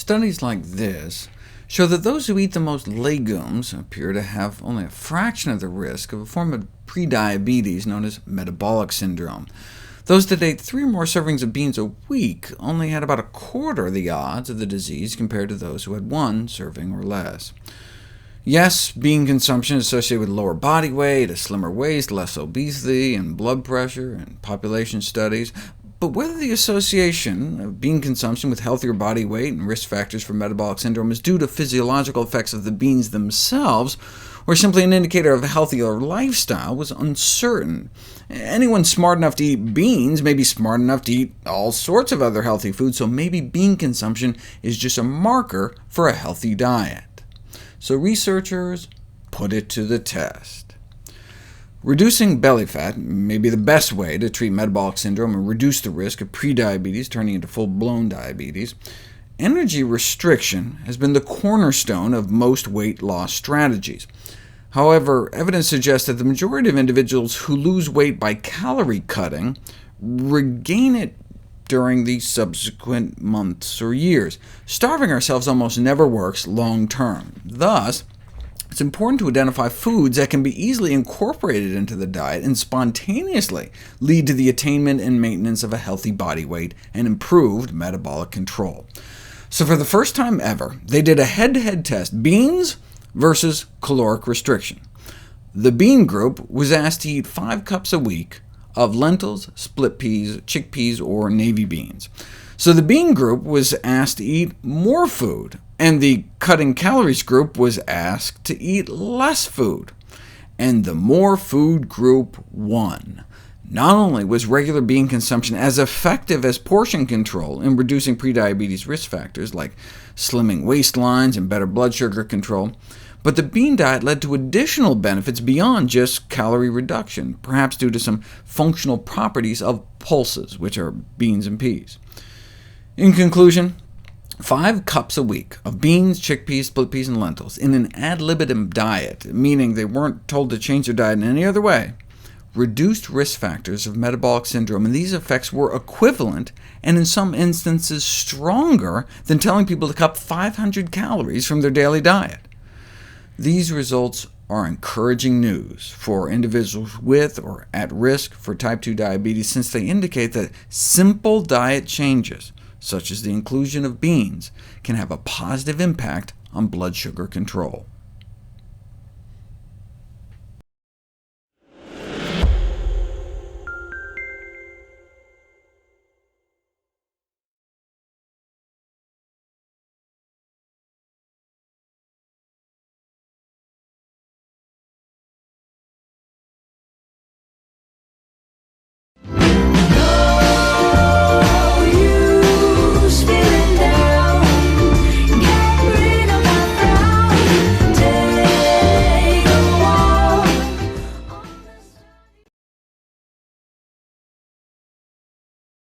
Studies like this show that those who eat the most legumes appear to have only a fraction of the risk of a form of prediabetes known as metabolic syndrome. Those that ate 3 or more servings of beans a week only had about a quarter the odds of the disease compared to those who had 1 serving or less. Yes, bean consumption is associated with lower body weight, a slimmer waist, less obesity, and blood pressure in population studies, but whether the association of bean consumption with healthier body weight and risk factors for metabolic syndrome is due to physiological effects of the beans themselves, or simply an indicator of a healthier lifestyle, was uncertain. Anyone smart enough to eat beans may be smart enough to eat all sorts of other healthy foods, so maybe bean consumption is just a marker for a healthy diet. So researchers put it to the test. Reducing belly fat may be the best way to treat metabolic syndrome and reduce the risk of prediabetes turning into full-blown diabetes. Energy restriction has been the cornerstone of most weight loss strategies. However, evidence suggests that the majority of individuals who lose weight by calorie cutting regain it during the subsequent months or years. Starving ourselves almost never works long-term. Thus, it's important to identify foods that can be easily incorporated into the diet and spontaneously lead to the attainment and maintenance of a healthy body weight and improved metabolic control. So for the first time ever, they did a head-to-head test, beans versus caloric restriction. The bean group was asked to eat 5 cups a week of lentils, split peas, chickpeas, or navy beans. So the bean group was asked to eat more food, and the cutting calories group was asked to eat less food. And the more food group won. Not only was regular bean consumption as effective as portion control in reducing prediabetes risk factors like slimming waistlines and better blood sugar control, but the bean diet led to additional benefits beyond just calorie reduction, perhaps due to some functional properties of pulses, which are beans and peas. In conclusion, 5 cups a week of beans, chickpeas, split peas, and lentils in an ad libitum diet, meaning they weren't told to change their diet in any other way, reduced risk factors of metabolic syndrome, and these effects were equivalent, and in some instances stronger, than telling people to cut 500 calories from their daily diet. These results are encouraging news for individuals with or at risk for type 2 diabetes, since they indicate that simple diet changes, such as the inclusion of beans, can have a positive impact on blood sugar control.